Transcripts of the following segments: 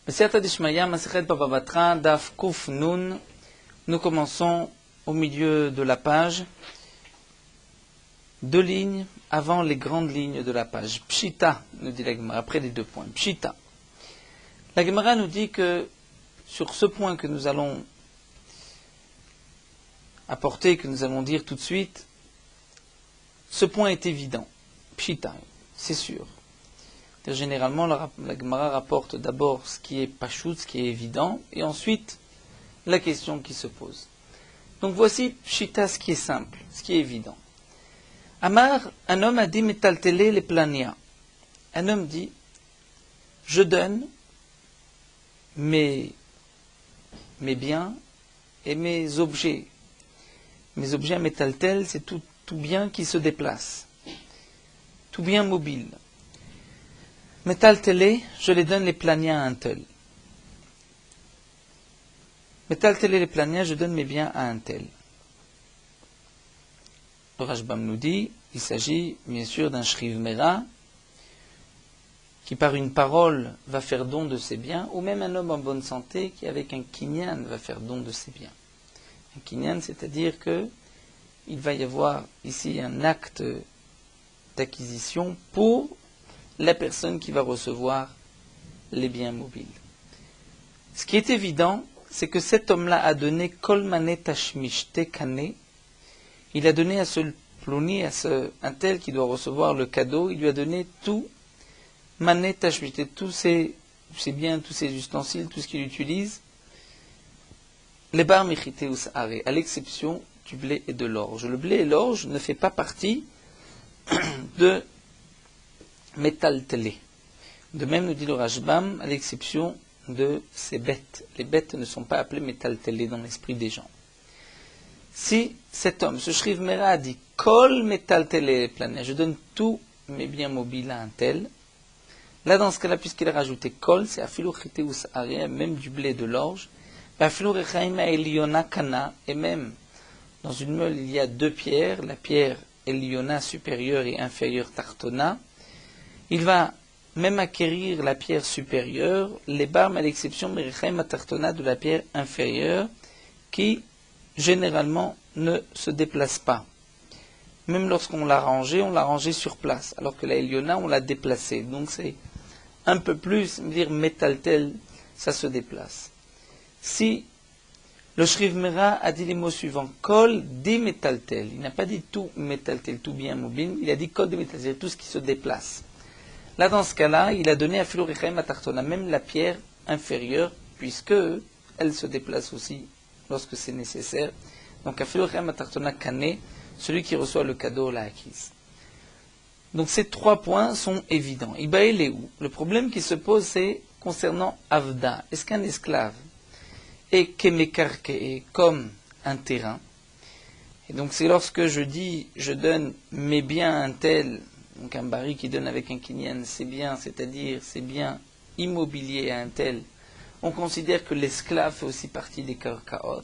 Siyata Dishmaya, Masechet Baba Batra, Daf Kuf Nun. Nous commençons au milieu de la page, 2 lignes avant les grandes lignes de la page. Pshita, nous dit la Gemara, après les 2 points. Pshita. La Gemara nous dit que sur ce point que nous allons apporter, que nous allons dire tout de suite, ce point est évident. Pshita, c'est sûr. Généralement, la Gemara rapporte d'abord ce qui est pachout, ce qui est évident, et ensuite la question qui se pose. Donc voici Pshita, ce qui est simple, ce qui est évident. Amar, un homme a dit metaltele les plania. Un homme dit, je donne mes biens et mes objets. Mes objets à metaltel, c'est tout bien qui se déplace, tout bien mobile. Metaltele, je les donne les plania à un tel. Metaltele les plania, je donne mes biens à un tel. Le Rashbam nous dit, il s'agit bien sûr d'un shriv mera qui par une parole va faire don de ses biens, ou même un homme en bonne santé qui avec un kinyan va faire don de ses biens. Un kinyan, c'est-à-dire que il va y avoir ici un acte d'acquisition pour la personne qui va recevoir les biens mobiles. Ce qui est évident, c'est que cet homme-là a donné kol manet tashmish tekane. Il a donné à ce ploni, un tel qui doit recevoir le cadeau, il lui a donné tout manet tashmish, tous ses biens, tous ses ustensiles, tout ce qu'il utilise, les bar mechite ou sa'are, à l'exception du blé et de l'orge. Le blé et l'orge ne fait pas partie de metaltele. De même, nous dit le Rashbam, à l'exception de ces bêtes. Les bêtes ne sont pas appelées metaltele dans l'esprit des gens. Si cet homme, ce shriv mera, a dit kol metaltele plania, je donne tous mes biens mobiles à un tel, là dans ce cas-là, puisqu'il a rajouté kol, c'est afilu chite ou sa'are, même du blé et de l'orge, afilu rechaim eliona kana, et même dans une meule il y a 2 pierres, la pierre eliona supérieure et inférieure tartona. Il va même acquérir la pierre supérieure, les barmes à l'exception merichaim tartona de la pierre inférieure, qui généralement ne se déplace pas. Même lorsqu'on l'a rangé sur place, alors que la Eliona, on l'a déplacée. Donc c'est un peu plus, dire metaltel, ça se déplace. Si le shriv mera a dit les mots suivants, kol di metaltel, il n'a pas dit tout metaltel, tout bien mobile, il a dit kol di metaltel, tout ce qui se déplace. Là, dans ce cas-là, il a donné à Philo Rechaim Atartona, même la pierre inférieure, puisque elle se déplace aussi lorsque c'est nécessaire. Donc, à Philo Rechaim Atartona Kane, celui qui reçoit le cadeau l'a acquise. Donc, ces 3 points sont évidents. Ibae Léou. Le problème qui se pose, c'est concernant Avda. Est-ce qu'un esclave est kemekarke, comme un terrain? Et donc, c'est lorsque je dis, je donne mes biens à un tel. Donc un bari qui donne avec un kinyan ses biens, c'est-à-dire ses biens immobiliers à un tel, on considère que l'esclave fait aussi partie des karkaot.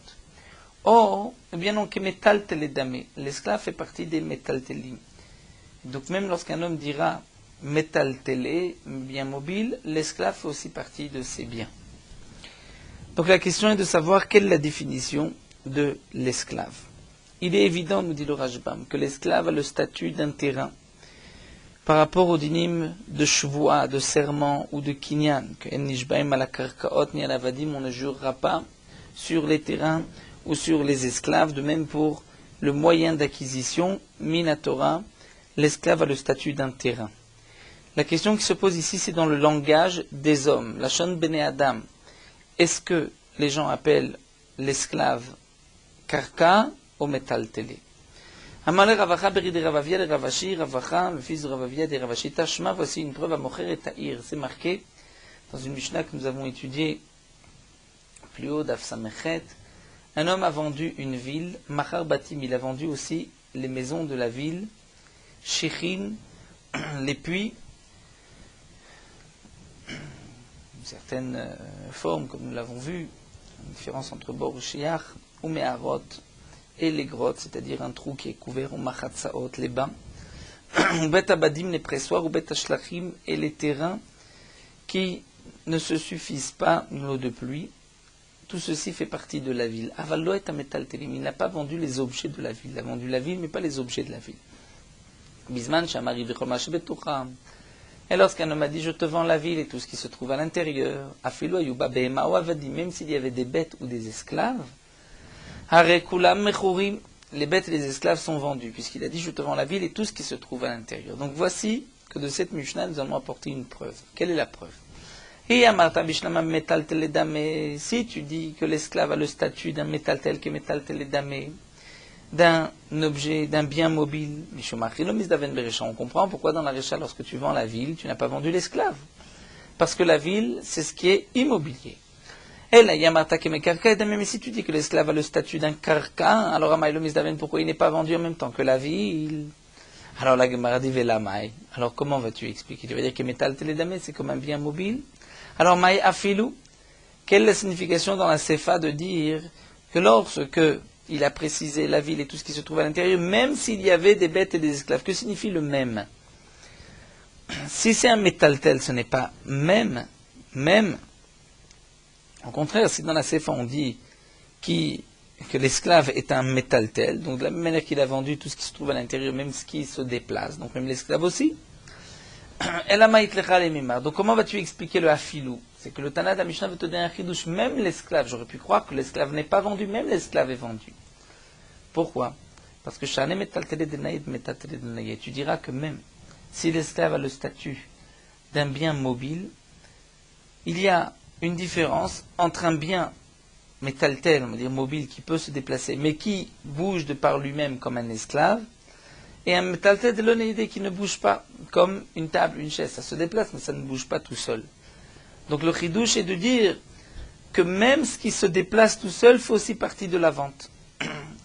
Or, eh bien non, que metal teledame, l'esclave fait partie des metal telim. Donc même lorsqu'un homme dira metal télé, bien mobile, l'esclave fait aussi partie de ses biens. Donc la question est de savoir quelle est la définition de l'esclave. Il est évident, nous dit le Rashbam, que l'esclave a le statut d'un terrain par rapport au dinim de shvoua, de serment ou de kinyan, que en nishbaim ala karkaot ni ala vadim, on ne jurera pas sur les terrains ou sur les esclaves. De même pour le moyen d'acquisition, minatora, l'esclave a le statut d'un terrain. La question qui se pose ici, c'est dans le langage des hommes. La shon bene adam. Est-ce que les gens appellent l'esclave karka ou metal télé? Amalé Ravacha Beri de Ravavia de Ravashi, Ravacha, le fils de Ravavia de Ravashi, Tashma, voici une preuve à Mocher et Ta'ir. C'est marqué dans une Mishnah que nous avons étudiée plus haut d'Afsamechet. Un homme a vendu une ville, Machar Batim, il a vendu aussi les maisons de la ville, Shechin, les puits, une certaine forme, comme nous l'avons vu, une différence entre Bor et Shiach, ou Meharot, et les grottes, c'est-à-dire un trou qui est couvert au machatsaot, les bains, ou bet abadim, les pressoirs, ou bet ashlachim, et les terrains qui ne se suffisent pas l'eau de pluie. Tout ceci fait partie de la ville. Avallo est un métal télim. Il n'a pas vendu les objets de la ville. Il a vendu la ville, mais pas les objets de la ville. Bisman shamari v'chomash betucha. Et lorsqu'un homme a dit, je te vends la ville et tout ce qui se trouve à l'intérieur, afilo ayuba behema ou avadi, même s'il y avait des bêtes ou des esclaves, hare kulam mechurim, les bêtes et les esclaves sont vendus, puisqu'il a dit, je te vends la ville et tout ce qui se trouve à l'intérieur. Donc voici que de cette Mishnah, nous allons apporter une preuve. Quelle est la preuve? Et Amarta Bishlama Metal Teledame, si tu dis que l'esclave a le statut d'un métal tel que Metal Teledame, d'un objet, d'un bien mobile, on comprend pourquoi dans la Récha, lorsque tu vends la ville, tu n'as pas vendu l'esclave. Parce que la ville, c'est ce qui est immobilier. Et là, Yamarta Kemekarka, mais si tu dis que l'esclave a le statut d'un karka, alors Amaïlomisdaven, pourquoi il n'est pas vendu en même temps que la ville? Alors la Gemara dit Velamai. Alors comment vas-tu expliquer? Tu vas dire que Metal Teledame, c'est comme un bien mobile? Alors, Maï Afilou, quelle est la signification dans la Sefa de dire que lorsque il a précisé la ville et tout ce qui se trouve à l'intérieur, même s'il y avait des bêtes et des esclaves, que signifie le même? Si c'est un métal tel, ce n'est pas même. Au contraire, si dans la Sefa on dit que l'esclave est un métal tel, donc de la même manière qu'il a vendu tout ce qui se trouve à l'intérieur, même ce qui se déplace, donc même l'esclave aussi, donc comment vas-tu expliquer le afilou? C'est que le Tana de Mishnah veut te donner un chidouche, même l'esclave. J'aurais pu croire que l'esclave n'est pas vendu, même l'esclave est vendu. Pourquoi? Parce que tu diras que même si l'esclave a le statut d'un bien mobile, il y a une différence entre un bien métal-tel, on va dire mobile, qui peut se déplacer, mais qui bouge de par lui-même comme un esclave, et un métal tel de l'onéidé qui ne bouge pas, comme une table, une chaise. Ça se déplace, mais ça ne bouge pas tout seul. Donc le chidouche est de dire que même ce qui se déplace tout seul fait aussi partie de la vente.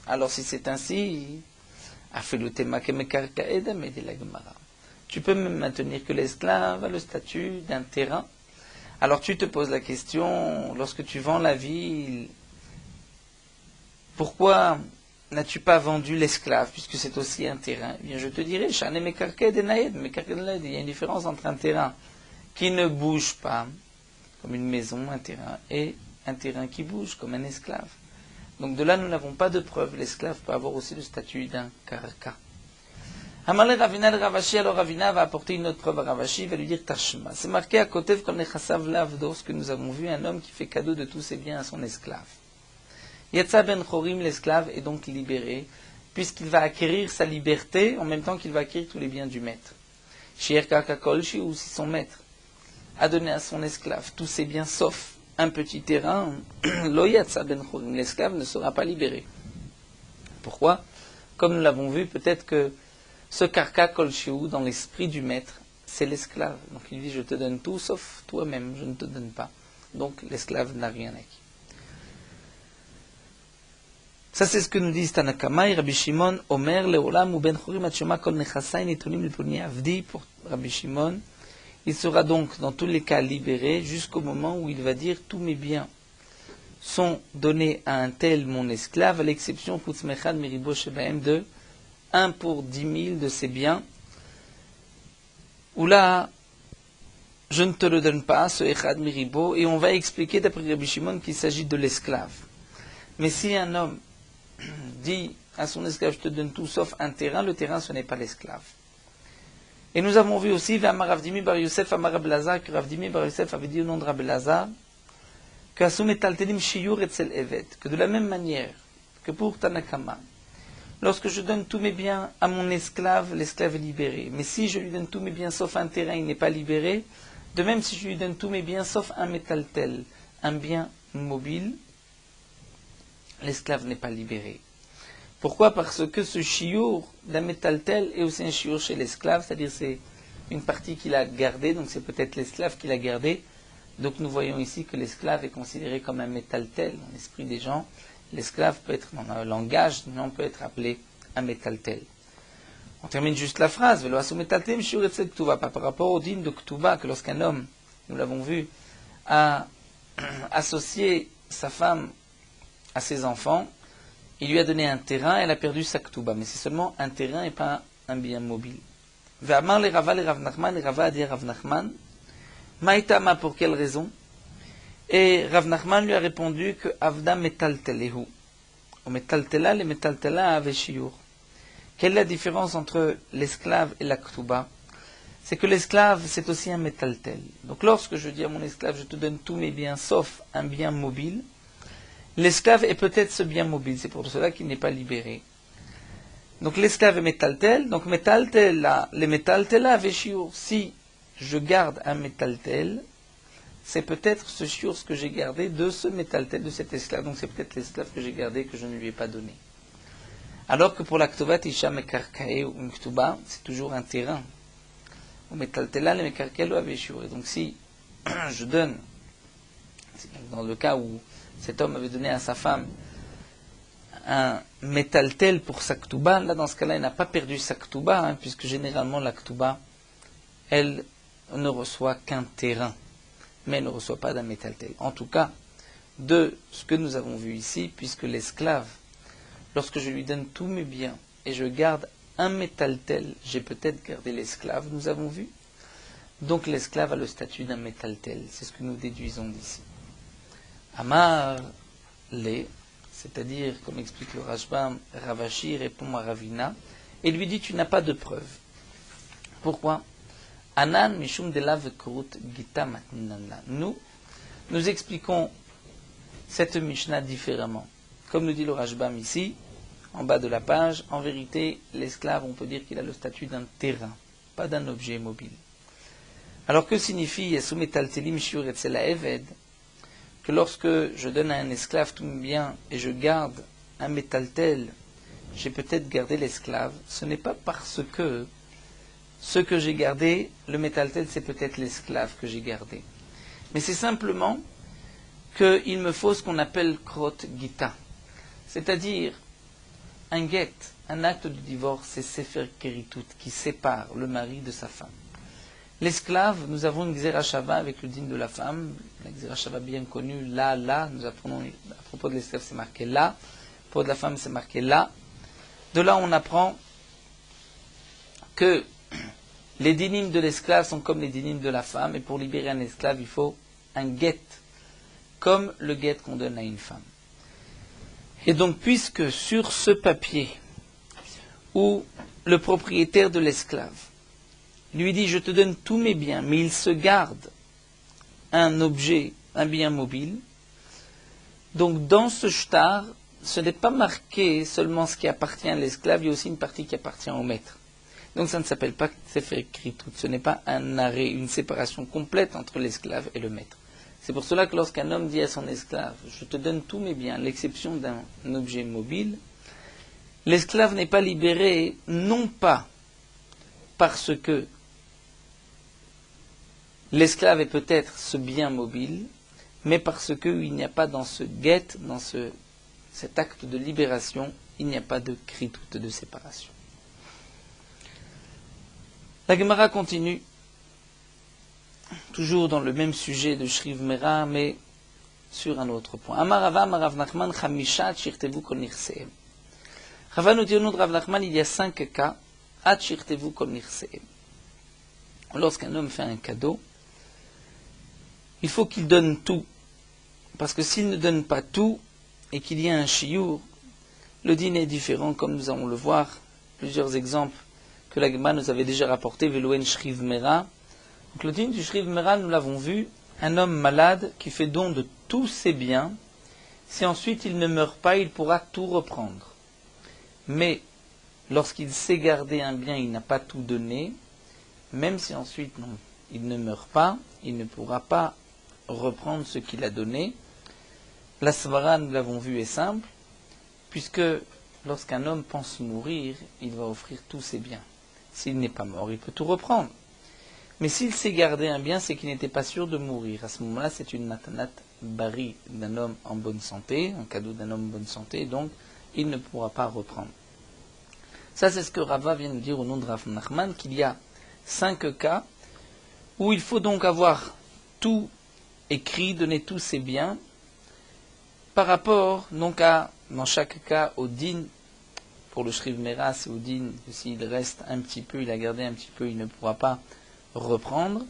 Alors si c'est ainsi, tu peux même maintenir que l'esclave a le statut d'un terrain. Alors tu te poses la question, lorsque tu vends la ville, pourquoi n'as-tu pas vendu l'esclave, puisque c'est aussi un terrain? Eh bien, je te dirais, il y a une différence entre un terrain qui ne bouge pas, comme une maison, un terrain, et un terrain qui bouge, comme un esclave. Donc de là, nous n'avons pas de preuve. L'esclave peut avoir aussi le statut d'un karka. Amalé Ravina le Ravashi, alors Ravina va apporter une autre preuve à Ravashi, il va lui dire Tashma. C'est marqué à Kotev comme Nechasav Lavdo, ce que nous avons vu, un homme qui fait cadeau de tous ses biens à son esclave. Yatsa ben Chorim, l'esclave, est donc libéré, puisqu'il va acquérir sa liberté en même temps qu'il va acquérir tous les biens du maître. Shier Kakakolshi, ou si son maître a donné à son esclave tous ses biens sauf un petit terrain, Lo Yatsa ben Chorim, l'esclave ne sera pas libéré. Pourquoi? Comme nous l'avons vu, peut-être que ce Kakakolshi, dans l'esprit du maître, c'est l'esclave. Donc il dit, je te donne tout sauf toi-même, je ne te donne pas. Donc l'esclave n'a rien acquis. Ça, c'est ce que nous dit Tanakama et Rabbi Shimon, Omer, Leolam, ou Ben Chorim, Atshema, Kol Nechasai, Netonim, Liponi, Avdi, pour Rabbi Shimon. Il sera donc, dans tous les cas, libéré jusqu'au moment où il va dire, tous mes biens sont donnés à un tel, mon esclave, à l'exception, Putzmechad, Meribo, Shebaem, de 1 pour 10 000 de ses biens, où là, je ne te le donne pas, ce Echad, Meribo, et on va expliquer, d'après Rabbi Shimon, qu'il s'agit de l'esclave. Mais si un homme dit à son esclave, je te donne tout sauf un terrain, le terrain ce n'est pas l'esclave. Et nous avons vu aussi, que Ravdimi bar Yosef avait dit au nom de Rabbi Lazar, que de la même manière que pour Tanakama, lorsque je donne tous mes biens à mon esclave, l'esclave est libéré. Mais si je lui donne tous mes biens sauf un terrain, il n'est pas libéré. De même si je lui donne tous mes biens sauf un métal tel, un bien mobile, l'esclave n'est pas libéré. Pourquoi? Parce que ce chiour d'un métal tel est aussi un chiour chez l'esclave, c'est-à-dire c'est une partie qu'il a gardée, donc c'est peut-être l'esclave qui l'a gardée. Donc nous voyons ici que l'esclave est considéré comme un métal tel dans l'esprit des gens. L'esclave peut être, dans un langage, on peut être appelé un métal tel. On termine juste la phrase, par rapport au dîme de Ktuba, que lorsqu'un homme, nous l'avons vu, a associé sa femme à ses enfants, il lui a donné un terrain, elle a perdu sa Ktuba, mais c'est seulement un terrain et pas un bien mobile. Maïtama, pour quelle raison? Et Rav Nachman lui a répondu que Avda metaltelehu. Au metaltela, les metaltela avaient shiur. Quelle est la différence entre l'esclave et la ktuba? C'est que l'esclave, c'est aussi un metaltel. Donc lorsque je dis à mon esclave, je te donne tous mes biens sauf un bien mobile, l'esclave est peut-être ce bien mobile, c'est pour cela qu'il n'est pas libéré. Donc l'esclave est métaltel, donc métaltel là, les métaltela avaient shiur. Si je garde un métaltel, c'est peut-être ce shiur que j'ai gardé de ce métaltel, de cet esclave. Donc c'est peut-être l'esclave que j'ai gardé que je ne lui ai pas donné. Alors que pour la ktuba, tisha mekarkae ou une ktuba, c'est toujours un terrain. Au métaltela, les mekarkae lo avaient shiur. Et donc si je donne, dans le cas où cet homme avait donné à sa femme un métaltel pour sa ktuba, là dans ce cas-là, il n'a pas perdu sa ktuba, puisque généralement la ktuba, elle ne reçoit qu'un terrain, mais elle ne reçoit pas d'un métaltel. En tout cas, de ce que nous avons vu ici, puisque l'esclave, lorsque je lui donne tous mes biens et je garde un métaltel, j'ai peut-être gardé l'esclave, nous avons vu. Donc l'esclave a le statut d'un métaltel, c'est ce que nous déduisons d'ici. Amar les, c'est-à-dire, comme explique le Rashbam, Ravashi répond à Ravina et lui dit: tu n'as pas de preuve. Pourquoi? Anan mishum delav krut gita matninanla. Nous expliquons cette Mishnah différemment. Comme nous dit le Rashbam ici, en bas de la page, en vérité, l'esclave, on peut dire qu'il a le statut d'un terrain, pas d'un objet mobile. Alors que signifie Yasu metaltelim shiur etzel ha'eved? Que lorsque je donne à un esclave tout mes biens et je garde un métaltel, j'ai peut-être gardé l'esclave. Ce n'est pas parce que ce que j'ai gardé, le métaltel, c'est peut-être l'esclave que j'ai gardé. Mais c'est simplement qu'il me faut ce qu'on appelle krot gita. C'est-à-dire un get, un acte de divorce, c'est sefer keritut, qui sépare le mari de sa femme. L'esclave, nous avons une xerashava avec le din de la femme, la xerashava bien connue, là, nous apprenons, à propos de l'esclave c'est marqué là, à propos de la femme c'est marqué là. De là on apprend que les dynimes de l'esclave sont comme les dynimes de la femme, et pour libérer un esclave il faut un get, comme le get qu'on donne à une femme. Et donc puisque sur ce papier, où le propriétaire de l'esclave lui dit: je te donne tous mes biens, mais il se garde un objet, un bien mobile. Donc dans ce shtar, ce n'est pas marqué seulement ce qui appartient à l'esclave, il y a aussi une partie qui appartient au maître. Donc ça ne s'appelle pas sefer keritut, ce n'est pas un arrêt, une séparation complète entre l'esclave et le maître. C'est pour cela que lorsqu'un homme dit à son esclave: je te donne tous mes biens, à l'exception d'un objet mobile, l'esclave n'est pas libéré, non pas parce que l'esclave est peut-être ce bien mobile, mais parce qu'il n'y a pas dans ce get, dans cet acte de libération, il n'y a pas de kritut, de séparation. La Gemara continue, toujours dans le même sujet de Shriv Mera, mais sur un autre point. Amar Rava, Amar Rav Nachman, Chamishat shirtevu kol nirseem. Rava nous dit au nom de Rav Nachman, il y a 5 cas, at shirtevu kol nirseem. Lorsqu'un homme fait un cadeau, il faut qu'il donne tout. Parce que s'il ne donne pas tout, et qu'il y a un shiur, le dîner est différent, comme nous allons le voir. Plusieurs exemples que la Gemara nous avait déjà rapportés, Velouen Shriv Mera. Donc le dîner du Shriv Mera, nous l'avons vu, un homme malade qui fait don de tous ses biens, si ensuite il ne meurt pas, il pourra tout reprendre. Mais lorsqu'il sait garder un bien, il n'a pas tout donné, même si ensuite non, il ne meurt pas, il ne pourra pas reprendre ce qu'il a donné. La svara, nous l'avons vu, est simple, puisque lorsqu'un homme pense mourir, il va offrir tous ses biens. S'il n'est pas mort, il peut tout reprendre. Mais s'il sait garder un bien, c'est qu'il n'était pas sûr de mourir. À ce moment-là, c'est une matanat bari d'un homme en bonne santé, un cadeau d'un homme en bonne santé, donc il ne pourra pas reprendre. Ça, c'est ce que Rava vient de dire au nom de Rav Nachman, qu'il y a 5 cas où il faut donc avoir tout écrit, donner tous ses biens, par rapport, donc dans chaque cas, au din. Pour le Shriv Mera, c'est au din, s'il reste un petit peu, il a gardé un petit peu, il ne pourra pas reprendre.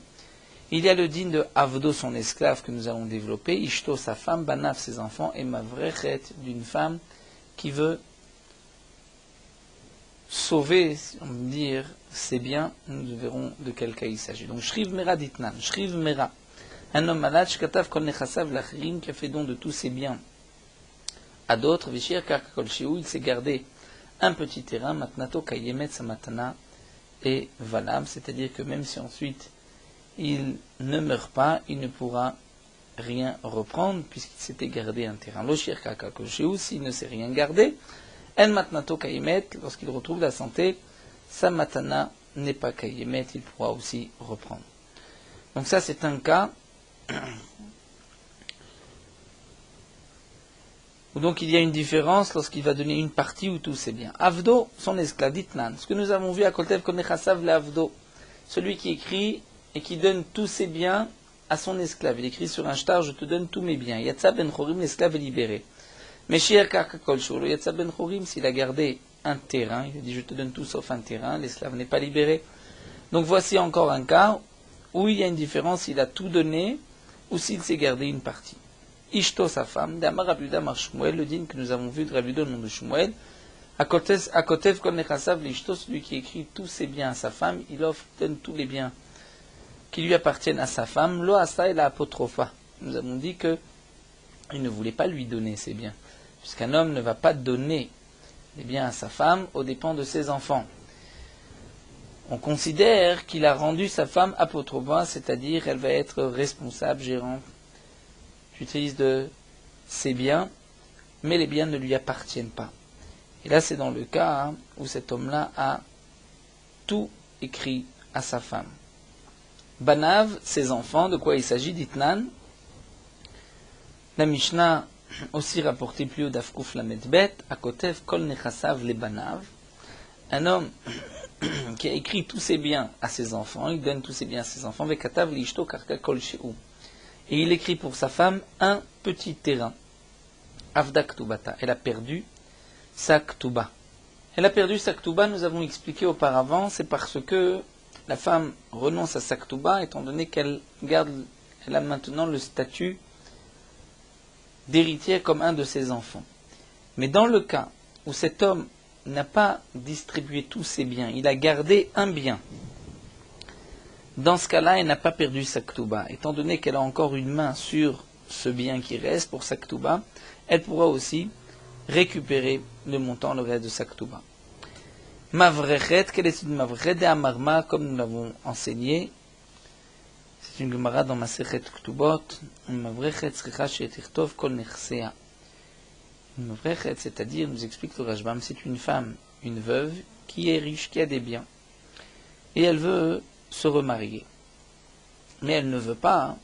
Il y a le din de Avdo, son esclave, que nous allons développer, Ishto, sa femme, Banav, ses enfants, et Mavrechet, d'une femme qui veut sauver, si on veut dire, ses biens. Nous verrons de quel cas il s'agit. Donc, Shriv Mera Ditnan, Shriv Mera, un homme malade, Shkatav Kol Nechasav Lachirim, qui a fait don de tous ses biens à d'autres, Vishir Karkakol Shiu, il s'est gardé un petit terrain, Matnato Kayemet Samatana et Valam, c'est-à-dire que même si ensuite il ne meurt pas, il ne pourra rien reprendre puisqu'il s'était gardé un terrain. Loshir Karkakol Shiu, s'il ne s'est rien gardé, En Matnato Kayemet, lorsqu'il retrouve la santé, Samatana n'est pas Kayemet, il pourra aussi reprendre. Donc ça c'est un cas où donc il y a une différence lorsqu'il va donner une partie ou tout c'est bien. Avdo, son esclave, Ditnan, ce que nous avons vu à Koltev Konechasav le Avdo, celui qui écrit et qui donne tous ses biens à son esclave. Il écrit sur un shtar, je te donne tous mes biens. Yatsa ben Chorim, l'esclave est libéré. Mais Shir Karkakol Shur, Yatsa ben Chorim, s'il a gardé un terrain, il a dit je te donne tout sauf un terrain, l'esclave n'est pas libéré. Donc voici encore un cas où il y a une différence, il a tout donné ou s'il s'est gardé une partie. Ishto, sa femme, d'Amar Rabuda Mar Shmuel, le din que nous avons vu de Rabuda au nom de Shmuel, à Kotev Kol Nechasav l'Ishto, celui qui écrit tous ses biens à sa femme, il offre, donne tous les biens qui lui appartiennent à sa femme, Lo Asa et la Apotropha. Nous avons dit que il ne voulait pas lui donner ses biens, puisqu'un homme ne va pas donner les biens à sa femme aux dépens de ses enfants. On considère qu'il a rendu sa femme apotropha, c'est-à-dire elle va être responsable, gérante, j'utilise de ses biens, mais les biens ne lui appartiennent pas. Et là, c'est dans le cas où cet homme-là a tout écrit à sa femme. Banav, ses enfants, de quoi il s'agit, d'Itnan. La Mishnah, aussi rapportée plus haut d'Afkouf Lamedbet, à Kotev Kol Nechasav les Banav. Un homme qui a écrit tous ses biens à ses enfants, il donne tous ses biens à ses enfants, Vekatav Lishto Karka Kol Sheu. Et il écrit pour sa femme un petit terrain. Avda Ktubata. Elle a perdu sa Ktuba. Elle a perdu sa Ktuba, nous avons expliqué auparavant, c'est parce que la femme renonce à sa Ktuba, étant donné qu'elle elle a maintenant le statut d'héritière comme un de ses enfants. Mais dans le cas où cet homme n'a pas distribué tous ses biens, il a gardé un bien, dans ce cas-là, elle n'a pas perdu sa Ktuba. Étant donné qu'elle a encore une main sur ce bien qui reste pour sa Ktuba, elle pourra aussi récupérer le montant, le reste de sa Ktuba. Mavrechet, quelle est une Mavrechet de Amarma, comme nous l'avons enseigné. C'est une Gemara dans Masechet Ktubot. Une Mavrechet, Sricha Shetirtov Kol Nechsea. Une Mavrechet, c'est-à-dire, nous explique le Rashbam, c'est une femme, une veuve, qui est riche, qui a des biens. Et elle veut se remarier. Mais elle ne veut pas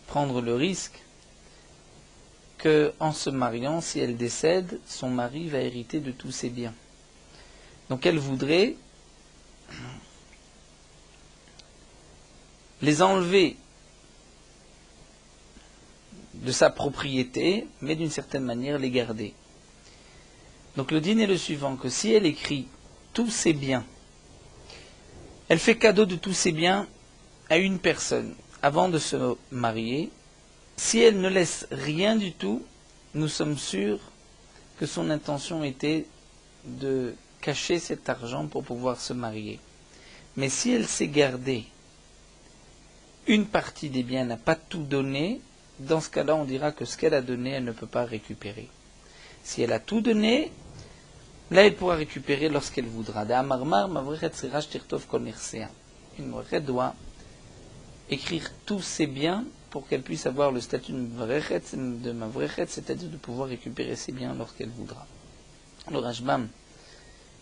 prendre le risque que, en se mariant, si elle décède, son mari va hériter de tous ses biens. Donc elle voudrait les enlever de sa propriété, mais d'une certaine manière les garder. Donc le din est le suivant, que si elle écrit tous ses biens, elle fait cadeau de tous ses biens à une personne avant de se marier, si elle ne laisse rien du tout, nous sommes sûrs que son intention était de cacher cet argent pour pouvoir se marier. Mais si elle s'est gardée une partie des biens, n'a pas tout donné, dans ce cas-là, on dira que ce qu'elle a donné, elle ne peut pas récupérer. Si elle a tout donné, là, elle pourra récupérer lorsqu'elle voudra. Une mavrechet doit écrire tous ses biens pour qu'elle puisse avoir le statut de mavrechet, c'est-à-dire de pouvoir récupérer ses biens lorsqu'elle voudra. Le Rashbam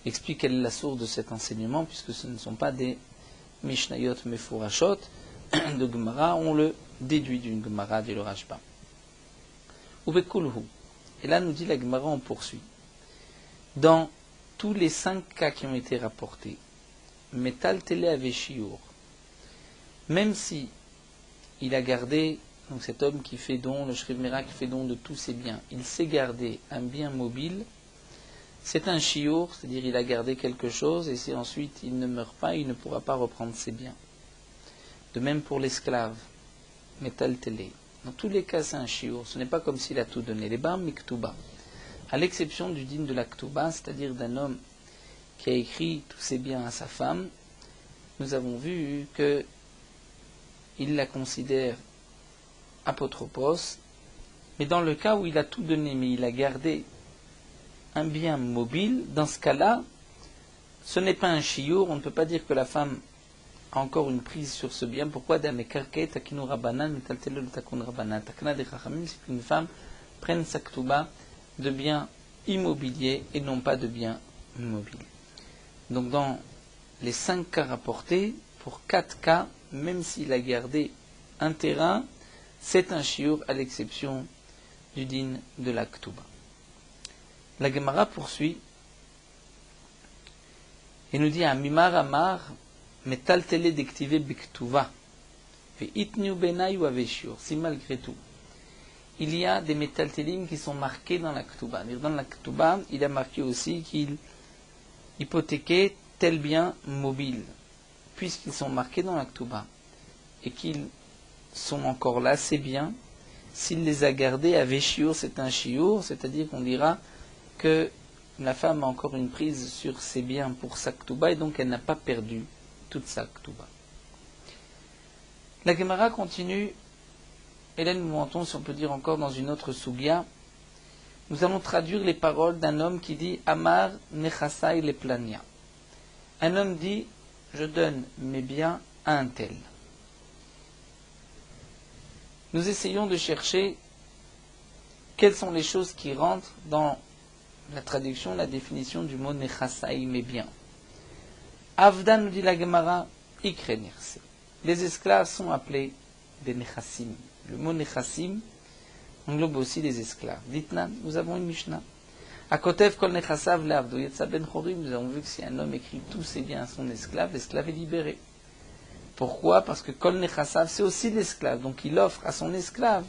explique quelle est la source de cet enseignement, puisque ce ne sont pas des Mishnayot Mefourachot de Gemara, on le déduit d'une Gemara, dit le Rashbam. Ubekulhu. Et là, nous dit la Gemara, on poursuit. Dans tous les 5 cas qui ont été rapportés, Metal Tele Aveshiur, même si il a gardé, donc cet homme qui fait don, le Shriv Mera qui fait don de tous ses biens, il s'est gardé un bien mobile, c'est un shiur, c'est-à-dire il a gardé quelque chose, et si ensuite il ne meurt pas, il ne pourra pas reprendre ses biens. De même pour l'esclave, métal télé. Dans tous les cas, c'est un shiur. Ce n'est pas comme s'il a tout donné. Les bar miktuba. À l'exception du din de la ktuba, c'est-à-dire d'un homme qui a écrit tous ses biens à sa femme, nous avons vu que il la considère apotropos, mais dans le cas où il a tout donné, mais il a gardé un bien mobile, dans ce cas-là, ce n'est pas un shiur. On ne peut pas dire que la femme a encore une prise sur ce bien. Pourquoi c'est qu'une femme prenne sa ktuba de biens immobiliers et non pas de biens mobiles. Donc dans les 5 cas rapportés, pour 4 cas, même s'il a gardé un terrain, c'est un shiur à l'exception du din de la ktuba. La Gemara poursuit et nous dit Amimar Amar metaltele dektive biktuva ve itniu benai ou aveshur. Si malgré tout il y a des metaltelim qui sont marqués dans la ktuba. Dans la ktuba, il a marqué aussi qu'il hypothéquait tel bien mobile, puisqu'ils sont marqués dans la ktuba et qu'ils sont encore là, ces biens. S'il les a gardés à veshiur, c'est un shiur, c'est-à-dire qu'on dira que la femme a encore une prise sur ses biens pour sa ktuba et donc elle n'a pas perdu toute sa ktuba. La Gemara continue, et là nous montons, si on peut dire encore dans une autre sugya. Nous allons traduire les paroles d'un homme qui dit Amar nechasai le plania. Un homme dit je donne mes biens à un tel. Nous essayons de chercher quelles sont les choses qui rentrent dans la traduction, la définition du mot nechasai, mes biens. Avda, nous dit la Gemara, ikre nirse. Les esclaves sont appelés des nechassim. Le mot nechassim englobe aussi les esclaves. Dites-nous, nous avons une Mishnah. À Kotev kol nechasav leavdo yetsa ben chorim. Nous avons vu que si un homme écrit tous ses biens à son esclave, l'esclave est libéré. Pourquoi? Parce que kol nechasav, c'est aussi l'esclave. Donc il offre à son esclave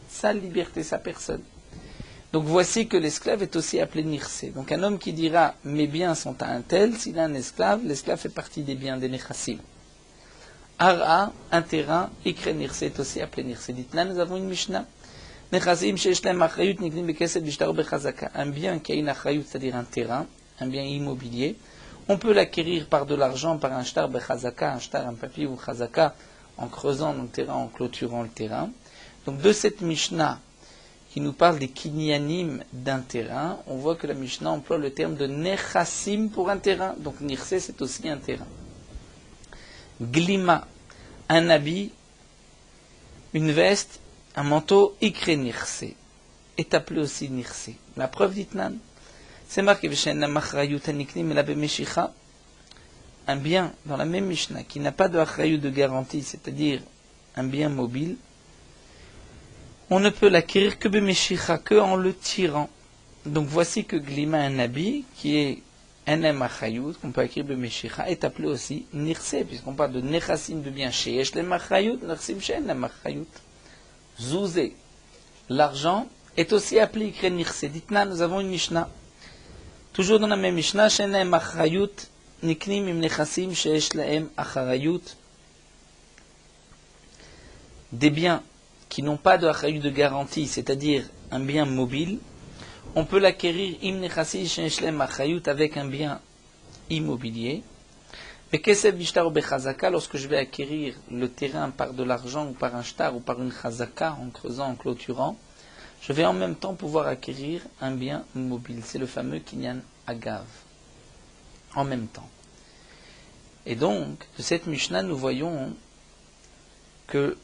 sa liberté, sa personne. Donc voici que l'esclave est aussi appelé nirse. Donc un homme qui dira mes biens sont à un tel, s'il a un esclave, l'esclave fait partie des biens des nechassim. Ara, un terrain, ikre nirse est aussi appelé nirse. Dites-là, nous avons une Mishnah. Un bien qui a une achrayut, c'est-à-dire un terrain, un bien immobilier, on peut l'acquérir par de l'argent, par un shtar bechazaka, un shtar, un papier ou chazaka, en creusant dans le terrain, en clôturant le terrain. Donc de cette Mishnah qui nous parle des kinyanim d'un terrain, on voit que la Mishnah emploie le terme de nechassim pour un terrain. Donc nirse, c'est aussi un terrain. Glima, un habit, une veste, un manteau, ikre nirse, est appelé aussi nirse. La preuve d'Itnan, c'est marqué un bien dans la même Mishnah qui n'a pas de achrayut de garantie, c'est-à-dire un bien mobile, on ne peut l'acquérir que b'meshicha, que en le tirant. Donc voici que glima, un habit qui est enem achayut, qu'on peut acquérir b'meshicha, est appelé aussi nirse, puisqu'on parle de nechassim de bien sheyesh lem achayut, nirsim she'enem achayut. Zouzé, l'argent, est aussi appelé ikre nirse. Dites-nous, nous avons une Mishnah. Toujours dans la même Mishnah, she'enem achayut, niknim im nechassim sheyesh lehem acharayut. Des biens qui n'ont pas de achrayut de garantie, c'est-à-dire un bien mobile, on peut l'acquérir im nechassim sheyesh lehem acharayut avec un bien immobilier. Mais kesef bishtar ou bechazaka, lorsque je vais acquérir le terrain par de l'argent ou par un shtar ou par une chazaka, en creusant, en clôturant, je vais en même temps pouvoir acquérir un bien mobile. C'est le fameux kinyan agav. En même temps. Et donc, de cette Mishnah, nous voyons que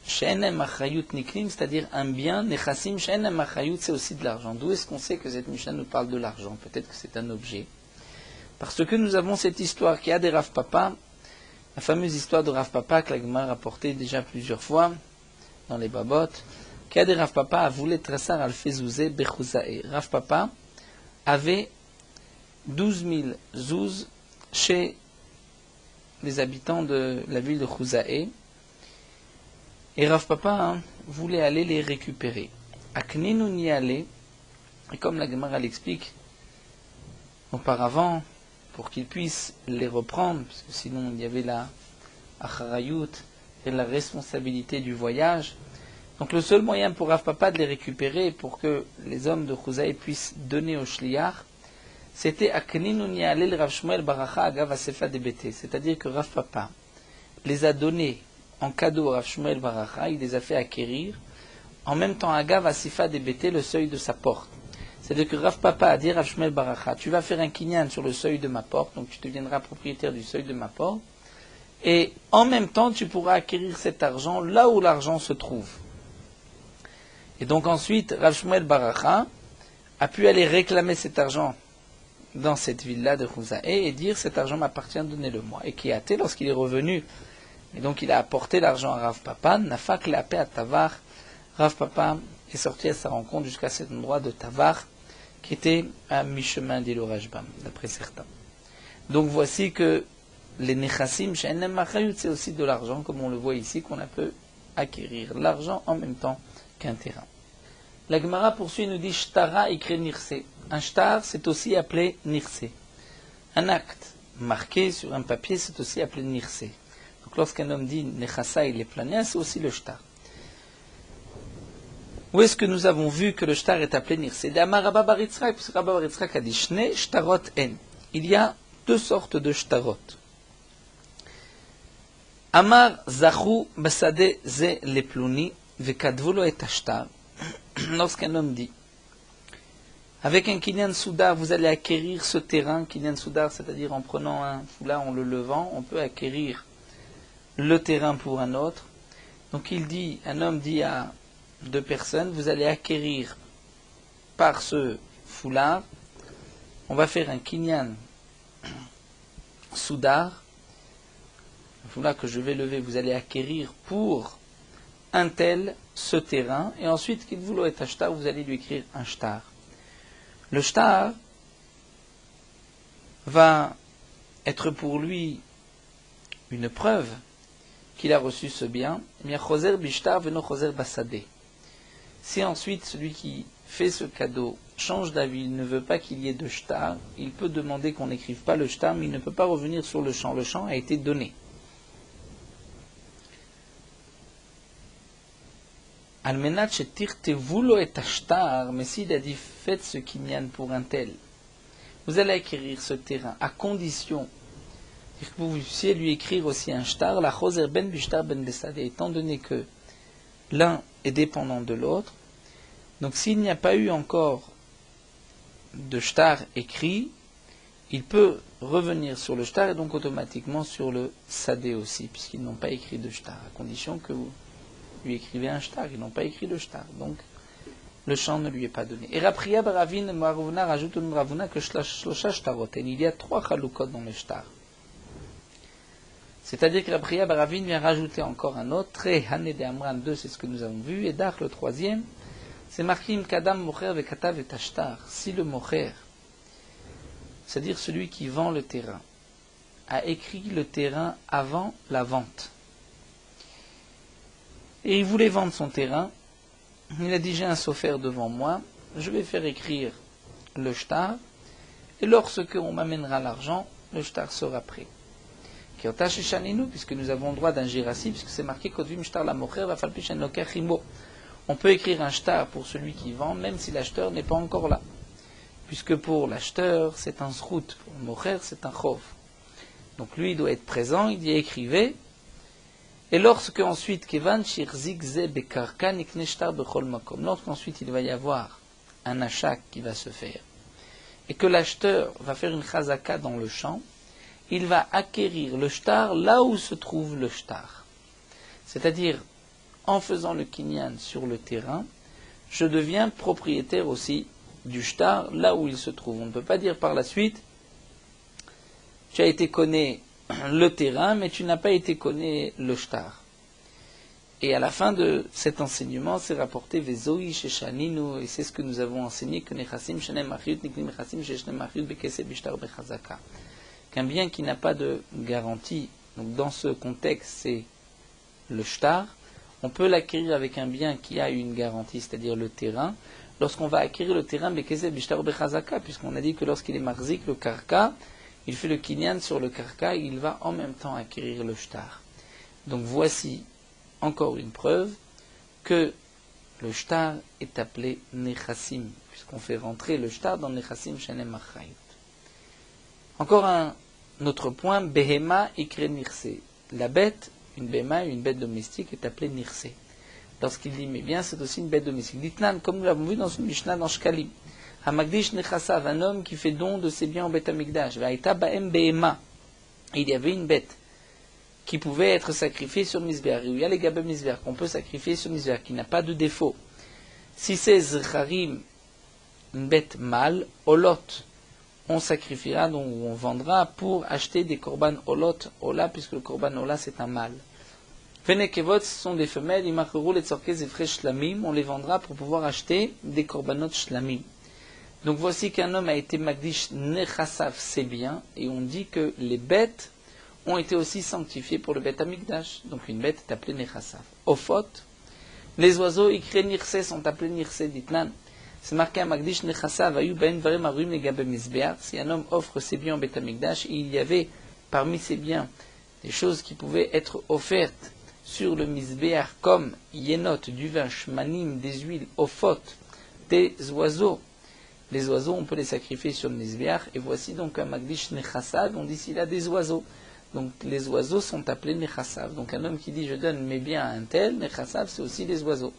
she'enem achayut niklim, c'est-à-dire un bien, nechassim she'enem achayut, c'est aussi de l'argent. D'où est-ce qu'on sait que cette Mishnah nous parle de l'argent? Peut-être que c'est un objet. Parce que nous avons cette histoire qui a des Rav Papa, la fameuse histoire de Rav Papa que la Gemara a rapportée déjà plusieurs fois dans les Babot, qui a des Rav Papa a voulu tracer al fezouze bechouzae. Rav Papa avait 12 000 zouz chez les habitants de la ville de Chouzae, et Rav Papa voulait aller les récupérer. Akninu n'y allait, et comme la Gemara l'explique auparavant, pour qu'il puisse les reprendre, parce que sinon il y avait la acharayut, et la responsabilité du voyage. Donc le seul moyen pour Rav Papa de les récupérer, pour que les hommes de Chouzaï puissent donner au shliach, c'était Akninuni Alel Rav Shmuel Baracha Agav Asefa Debete. C'est-à-dire que Rav Papa les a donnés en cadeau à Rav Shmuel Baracha, il les a fait acquérir, en même temps Agav Asefa Debete, le seuil de sa porte. C'est-à-dire que Rav Papa a dit Rav Shmuel Baracha, tu vas faire un kinyan sur le seuil de ma porte, donc tu deviendras propriétaire du seuil de ma porte, et en même temps tu pourras acquérir cet argent là où l'argent se trouve. Et donc ensuite, Rav Shmuel Baracha a pu aller réclamer cet argent dans cette ville-là de Chouzaï et dire cet argent m'appartient, donnez-le-moi. Et Kiyaté, lorsqu'il est revenu, et donc il a apporté l'argent à Rav Papa, Nafak Leapé à Tavar, Rav Papa est sorti à sa rencontre jusqu'à cet endroit de Tavar, qui était à mi-chemin d'Ilo Rajbam, d'après certains. Donc voici que les Nechassim, c'est aussi de l'argent, comme on le voit ici, qu'on peut acquérir l'argent en même temps qu'un terrain. La Gemara poursuit et nous dit Shtara écrit Nirse. Un shtar, c'est aussi appelé Nirse. Un acte marqué sur un papier, c'est aussi appelé Nirse. Donc lorsqu'un homme dit Nechasa, il est plané, c'est aussi le shtar. Où est-ce que nous avons vu que le shtar est appelé Nirse? D'Amar Rabba bar Yitzchak, puisque Rabba bar Yitzchak a dit Shne shtarot en. Il y a deux sortes de shtarot. Amar Zachu Basade Ze Lepluni Vekadvulo et Ashtar. Lorsqu'un homme dit avec un kinyan soudar, vous allez acquérir ce terrain, kinyan soudar, c'est-à-dire en prenant un foulard, en le levant, on peut acquérir le terrain pour un autre. Donc un homme dit à deux personnes, vous allez acquérir par ce foulard, on va faire un kinyan soudar, le foulard que je vais lever, vous allez acquérir pour un tel ce terrain, et ensuite, qu'il vous est ashtar, vous allez lui écrire un shtar. Le shtar va être pour lui une preuve qu'il a reçu ce bien. Si ensuite celui qui fait ce cadeau change d'avis, il ne veut pas qu'il y ait de shtar, il peut demander qu'on n'écrive pas le shtar, mais il ne peut pas revenir sur le champ. Le champ a été donné. Almenat shetirtevulo et ashtar, mais s'il a dit faites ce kinyan pour un tel, vous allez acquérir ce terrain à condition que vous puissiez lui écrire aussi un shtar, la choser ben bishtar ben besade, étant donné que l'un est dépendant de l'autre. Donc s'il n'y a pas eu encore de shtar écrit, il peut revenir sur le shtar et donc automatiquement sur le sadé aussi, puisqu'ils n'ont pas écrit de shtar, à condition que vous lui écrivez un shtar, ils n'ont pas écrit de shtar, donc le champ ne lui est pas donné. Et Rapriya Baravin Maravuna rajoute une Ravuna que Shlosha shtaroten, il y a 3 chalukot dans le shtar. C'est-à-dire que Rapriya Baravin vient rajouter encore un autre, et Hané de Amran 2, c'est ce que nous avons vu, et Dach le 3e, c'est marqué Kadam Mocher Vekatav et Ashtar. Si le Mocher, c'est-à-dire celui qui vend le terrain, a écrit le terrain avant la vente, et il voulait vendre son terrain, il a dit j'ai un sofer devant moi, je vais faire écrire le shtar, et lorsque on m'amènera l'argent, le shtar sera prêt. Puisque nous avons le droit d'un gérassi, puisque c'est marqué Kotvim shtar la mocher va falpi shen loker chimo. On peut écrire un shtar pour celui qui vend, même si l'acheteur n'est pas encore là. Puisque pour l'acheteur, c'est un zrout, pour le mocher, c'est un chov. Donc lui, il doit être présent, il dit écrivez. Et lorsque ensuite, lorsqu'ensuite il va y avoir un achat qui va se faire, et que l'acheteur va faire une chazaka dans le champ, il va acquérir le shtar là où se trouve le shtar. C'est-à-dire, en faisant le kinyan sur le terrain, je deviens propriétaire aussi du shtar là où il se trouve. On ne peut pas dire par la suite, tu as été conné le terrain, mais tu n'as pas été conné le shtar. Et à la fin de cet enseignement, c'est rapporté Vezoi Sheshaninu, et c'est ce que nous avons enseigné, que Nechasim Shenem Achiyut Niklim Nechasim Sheshnem Achiyut Bekese Bishtar Bechazaka. Qu'un bien qui n'a pas de garantie, donc dans ce contexte, c'est le shtar, on peut l'acquérir avec un bien qui a une garantie, c'est-à-dire le terrain. Lorsqu'on va acquérir le terrain, Bekese Bishtar Bechazaka, puisqu'on a dit que lorsqu'il est marzik, le karka, il fait le kinyan sur le karka, il va en même temps acquérir le shtar. Donc voici encore une preuve que le shtar est appelé nechassim, puisqu'on fait rentrer le shtar dans nechassim shenem achayut. Encore un autre point, behema ikre nirse. La bête, une behema, une bête domestique, est appelée nirse. Lorsqu'il dit, mais bien, c'est aussi une bête domestique. Ditnan, comme nous l'avons vu dans une Mishnah dans Shkalim. Hamagdish nechasav, un homme qui fait don de ses biens au Beth Amikdash. Vaïta baem behema. Il y avait une bête qui pouvait être sacrifiée sur Mizbeach. Il y a les gabem Mizbeach qu'on peut sacrifier sur Mizbeach, qui n'a pas de défaut. Si c'est zcharim, une bête mâle, olot, on sacrifiera, donc on vendra pour acheter des korban olot, ola, puisque le korban ola c'est un mâle. Venekevot, ce sont des femelles, imacherou les tzorkez et frais shlamim, on les vendra pour pouvoir acheter des korbanot shlamim. Donc voici qu'un homme a été magdish nechasav, c'est bien, et on dit que les bêtes ont été aussi sanctifiées pour le Beth Amikdash. Donc une bête est appelée nechasav. Ophot, les oiseaux ikre nirse sont appelés nirse ditnan. C'est marqué à Magdish Nechasav, Ayu Ben Varem Arum Legabe Mizbeach. Si un homme offre ses biens au Beth Amikdash, il y avait parmi ses biens des choses qui pouvaient être offertes sur le Mizbeach, comme Yenot, du vin, Shmanim, des huiles, Ophot, des oiseaux. Les oiseaux, on peut les sacrifier sur le Mizbeach. Et voici donc un Magdish Nechasav, on dit s'il a des oiseaux. Donc les oiseaux sont appelés Nechasav. Donc un homme qui dit je donne mes biens à un tel, Nechasav, c'est aussi les oiseaux.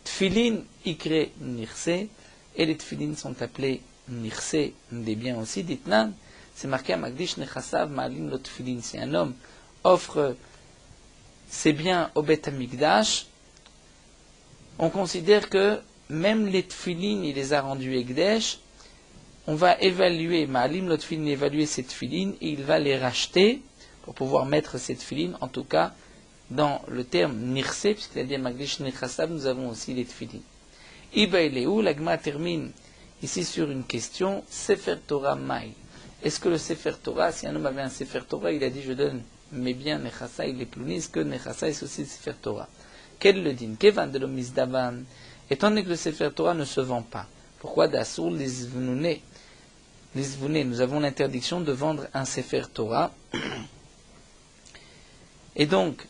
Tfilin ikre nirse, et les tfilin sont appelés nirse, des biens aussi, ditnan, c'est marqué à Magdish nechasav ma'alin lo tfilin. Si un homme offre ses biens au Beth Amikdash, on considère que même les tfilin, il les a rendus ekdesh, on va évaluer, ma'alim lo tfilin, évaluer ces tfilin, et il va les racheter pour pouvoir mettre ces tfilin, en tout cas, dans le terme nirse, puisqu'il a dit à Magdish nechasav, nous avons aussi les tfilin. Iba Eleu, l'agma termine ici sur une question, Sefer Torah Maï. Est-ce que le Sefer Torah, si un homme avait un Sefer Torah, il a dit je donne mes biens nechasaï, il les plounis, est-ce que nechasaï c'est aussi le Sefer Torah? Quel le din? Kevan de l'omisdavan. Étant donné que le Sefer Torah ne se vend pas, pourquoi d'assour les zvouné? Les zvouné, nous avons l'interdiction de vendre un Sefer Torah. Et donc,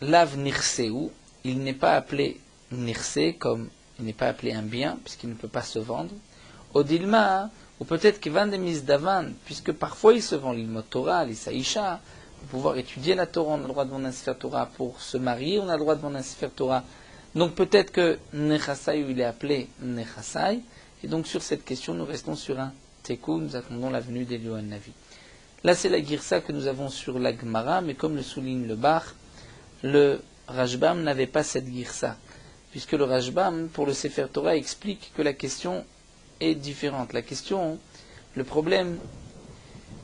Lav Nirseu, il n'est pas appelé Nirse, comme il n'est pas appelé un bien, puisqu'il ne peut pas se vendre. Odilma, ou peut-être Kevan de Misdavan, puisque parfois il se vend l'ilmot Torah, l'Issaïcha, pour pouvoir étudier la Torah, on a le droit de vendre un Sefer Torah, pour se marier, on a le droit de vendre un Sefer Torah. Donc peut-être que Nechasaï, il est appelé Nechasaï, et donc sur cette question, nous restons sur un Tekou, nous attendons la venue d'Eliyahu Navi. Là, c'est la Girsa que nous avons sur la Gemara, mais comme le souligne le Bach, le Rashbam n'avait pas cette Girsa, puisque le Rashbam, pour le Sefer Torah, explique que la question est différente. La question, le problème,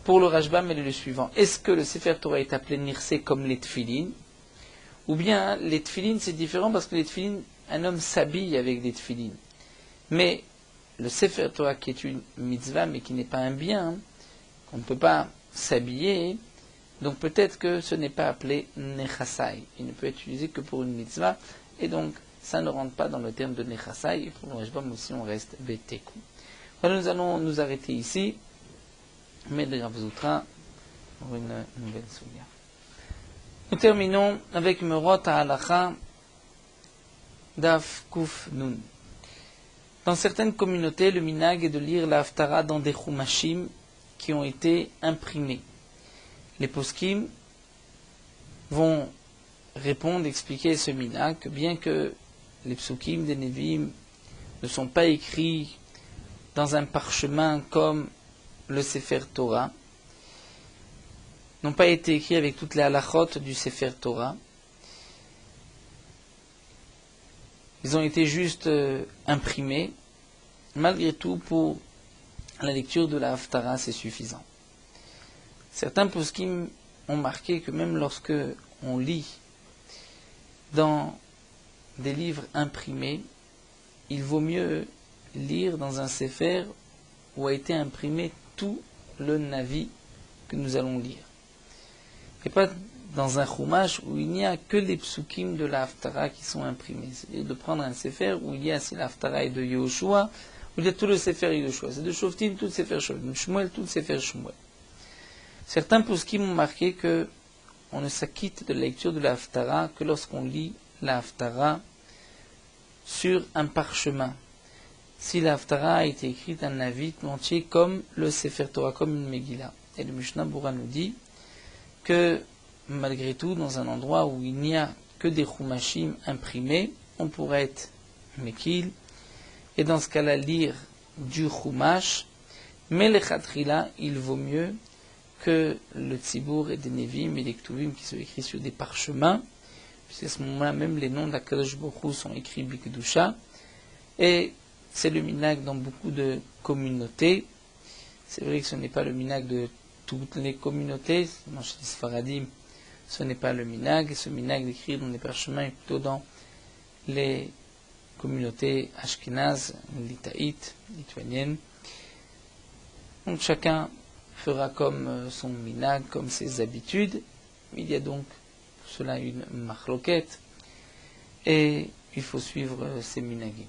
pour le Rashbam, elle est le suivant. Est-ce que le Sefer Torah est appelé Nirse comme les Tfilin? Ou bien, les Tfilin, c'est différent parce que les Tfilin, un homme s'habille avec des Tfilin. Mais le Sefer Torah, qui est une mitzvah, mais qui n'est pas un bien, qu'on ne peut pas s'habiller, donc peut-être que ce n'est pas appelé Nechasai. Il ne peut être utilisé que pour une mitzvah, et donc ça ne rentre pas dans le terme de Nechasai, et pour le Rashbam aussi on reste Beteku. Voilà, nous allons nous arrêter ici, mais de Ravzoutra pour une nouvelle soulia. Nous terminons avec Merot HaHalacha Daf Kuf Nun. Dans certaines communautés, le minag est de lire la Haftara dans des chumashim qui ont été imprimés. Les poskim vont répondre, expliquer ce minag, que bien que les psukim des Nevi'im ne sont pas écrits dans un parchemin comme le Sefer Torah, n'ont pas été écrits avec toutes les halachot du Sefer Torah. Ils ont été juste imprimés. Malgré tout, pour la lecture de la Haftara, c'est suffisant. Certains poskim ont marqué que même lorsque on lit dans des livres imprimés, il vaut mieux lire dans un Sefer où a été imprimé tout le Navi que nous allons lire. Et pas dans un chumash où il n'y a que les psukim de la Haftara qui sont imprimés. C'est-à-dire de prendre un Sefer où il y a si la Haftara et de Yehoshua, où il y a tout le Sefer Yehoshua. C'est de Shoftim, tout le Sefer Shoftim, Shmuel, tout le Sefer Shmuel. Certains poskim ont marqué que on ne s'acquitte de la lecture de la Haftara que lorsqu'on lit la Haftara sur un parchemin. Si la Haftara a été écrite en avit entier comme le Sefer Torah, comme une Megillah. Et le Mishnah Berurah nous dit que malgré tout, dans un endroit où il n'y a que des Chumashim imprimés, on pourrait être Mekil, et dans ce cas-là lire du Chumash, mais les Khatrila, il vaut mieux que le Tzibour et des Nevim et des Ktuvim qui sont écrits sur des parchemins, puisqu'à ce moment-là, même les noms de la Kadosh Baruch Hu sont écrits Bikdusha, et c'est le minag dans beaucoup de communautés. C'est vrai que ce n'est pas le minag de toutes les communautés, chez les Sfaradim, ce n'est pas le minag, et ce minag d'écrire dans des parchemins est plutôt dans les communautés ashkénazes, litaïtes, lituaniennes. Donc chacun fera comme son minag, comme ses habitudes. Il y a donc pour cela une marloquette, et il faut suivre ces minagim.